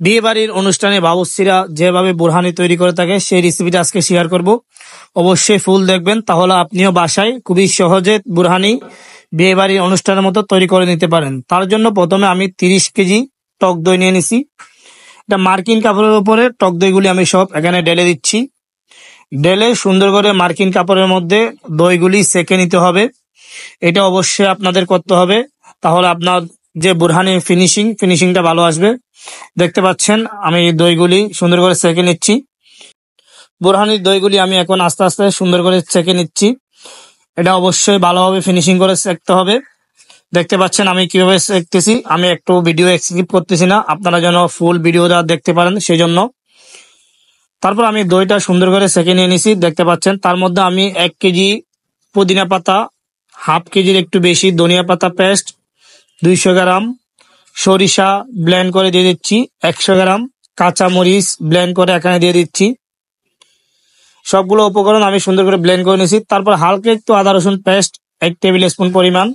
বিয়ে বাড়ির অনুষ্ঠানে বাবুর্চিরা যেভাবে বুরহানি তৈরি করে থাকে সেই রেসিপিটা আজকে শেয়ার করব। অবশ্যই ফুল দেখবেন, তাহলে আপনিও বাসায় খুবই সহজে বুরহানি বিয়ে বাড়ির অনুষ্ঠানের মতো তৈরি করে নিতে পারেন। তার জন্য প্রথমে আমি 30 কেজি টক দই নিয়ে নিছি। এটা মার্কিন কাপড়ের উপরে টক দইগুলি আমি সব এখানে ঢেলে দিচ্ছি। ঢেলে সুন্দর করে মার্কিন কাপড়ের মধ্যে দইগুলি সেকে নিতে হবে। এটা অবশ্যই আপনাদের করতে হবে, তাহলে আপনার যে বুরহানি ফিনিশিংটা ভালো আসবে। দেখতে পাচ্ছেন আমি দইগুলি সুন্দর করে সেকে নিচ্ছি। বুরহানির দইগুলি আমি এখন আস্তে আস্তে সুন্দর করে সেকে নিচ্ছি। এটা অবশ্যই ভালোভাবে ফিনিশিং করে সেকতে হবে। দেখতে পাচ্ছেন আমি কিভাবে সেকতেছি, আমি একটু ভিডিও স্কিপ করতেছি না, আপনারা যেন ফুল ভিডিওটা দেখতে পারেন সেই জন্য। তারপর আমি দইটা সুন্দর করে সেকে নিয়ে নিছি। দেখতে পাচ্ছেন তার মধ্যে আমি 1 কেজি পুদিনা পাতা, হাফ কেজির একটু বেশি ধনিয়া পাতা পেস্ট, 200 গ্রাম সরিষা ব্লেন্ড করে দিয়ে দিচ্ছি, 100 গ্রাম কাঁচা মরিচ ব্লেন্ড করে এখানে দিয়ে দিচ্ছি। সবগুলো উপকরণ আমি সুন্দর করে ব্লেন্ড করে নিয়েছি। তারপর হালকা একটু আদা রসুন পেস্ট 1 টেবিল স্পুন পরিমাণ।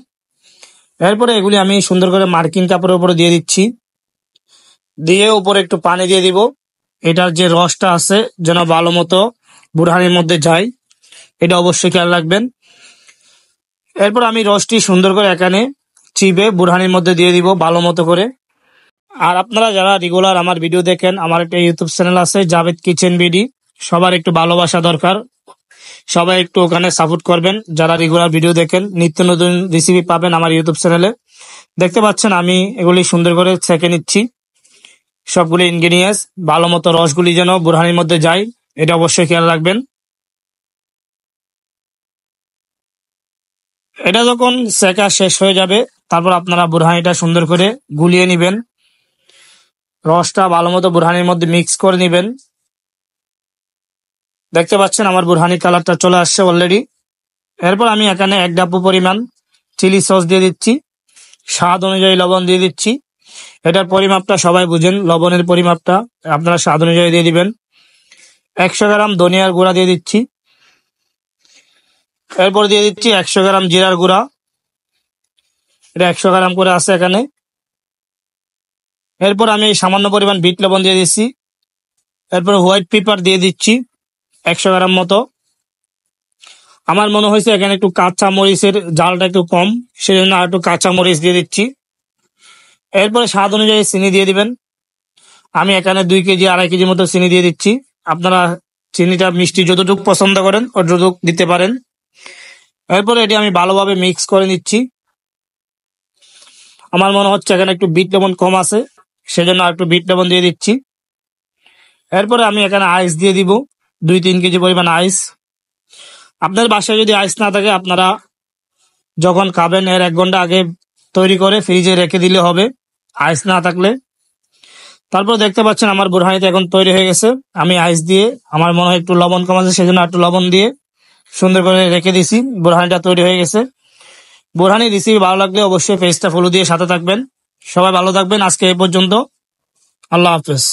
এরপরে এগুলি আমি সুন্দর করে মার্কিন কাপড়ের উপরে দিয়ে দিচ্ছি। দিয়ে উপরে একটু পানি দিয়ে দিব। এটার যে রসটা আছে যেন ভালো মতো বুরহানির মধ্যে যায়, এটা অবশ্যই খেয়াল রাখবেন। এরপর আমি রসটি সুন্দর করে এখানে চিপে বুরহানির মধ্যে দিয়ে দিব ভালো মতো করে। আর আপনারা যারা রেগুলার আমার ভিডিও দেখেন, আমার একটা ইউটিউব চ্যানেল আছে জাভেদ কিচেন বিডি, সবার একটু ভালোবাসা দরকার, সবাই একটু ওখানে সাপোর্ট করবেন। যারা রেগুলার ভিডিও দেখেন নিত্য নতুন রেসিপি পাবেন আমার ইউটিউব চ্যানেলে। দেখতে পাচ্ছেন আমি এগুলি সুন্দর করে ছেঁকে নিচ্ছি। সবগুলি ইনগ্রিডিয়েন্টস ভালো মতো রসগুলি যেন বুরহানির মধ্যে যায়, এটা অবশ্যই খেয়াল রাখবেন। এটা যখন সেকা শেষ হয়ে যাবে, তারপর আপনারা বুরহানিটা সুন্দর করে গুলিয়ে নেবেন। রসটা ভালো মতো বুরহানির মধ্যে মিক্স করে নেবেন। দেখতে পাচ্ছেন আমার বুরহানি কালারটা চলে আসছে অলরেডি। এরপর আমি এখানে 1 ডাব্বু পরিমাণ চিলি সস দিয়ে দিচ্ছি। স্বাদ অনুযায়ী লবণ দিয়ে দিচ্ছি। এটার পরিমাপটা সবাই বুঝেন, লবণের পরিমাপটা আপনারা স্বাদ অনুযায়ী দিয়ে দিবেন। 100 গ্রাম ধনিয়ার গুঁড়া দিয়ে দিচ্ছি। এরপর দিয়ে দিচ্ছি 100 গ্রাম জিরার গুঁড়া। এটা 100 গ্রাম করে আছে এখানে। এরপর আমি সামান্য পরিমাণ বিট লবণ দিয়ে দিচ্ছি। এরপর হোয়াইট পেপার দিয়ে দিচ্ছি 100 গ্রাম মতো। আমার মনে হয়েছে এখানে একটু কাঁচা মরিচের জালটা একটু কম, সেজন্য আর একটু কাঁচা মরিচ দিয়ে দিচ্ছি। এরপরে স্বাদ অনুযায়ী চিনি দিয়ে দিবেন। আমি এখানে 2 কেজি 2.5 কেজি মতো চিনি দিয়ে দিচ্ছি। আপনারা চিনিটা মিষ্টি যতটুকু পছন্দ করেন ততটুকু দিতে পারেন। এরপরে এটি আমি ভালোভাবে মিক্স করে নিচ্ছি। আমার মনে হচ্ছে এখানে একটু বিট লবণ কম আছে, সেজন্য আর একটু বিট লবণ দিয়ে দিচ্ছি। এরপরে আমি এখানে আইস দিয়ে দিব 2-3 কেজি পরিমাণ আইস। আপনার বাসায় যদি আইস না থাকে, আপনারা যখন খাবেন এর 1 ঘন্টা আগে তৈরি করে ফ্রিজে রেখে দিলে হবে, আইস না থাকলে। তারপর দেখতে পাচ্ছেন আমার বুরহানিটা এখন তৈরি হয়ে গেছে। আমি আইস দিয়ে, আমার মনে হয় একটু লবণ কম আছে সেজন্য একটু লবণ দিয়ে সুন্দর করে রেখে দিছি। বুরহানিটা তৈরি হয়ে গেছে। বুরহানি রেসিপি ভালো লাগলে অবশ্যই পেজটা ফলো দিয়ে সাথে থাকবেন। সবাই ভালো থাকবেন। আজকে এই পর্যন্ত। আল্লাহ হাফেজ।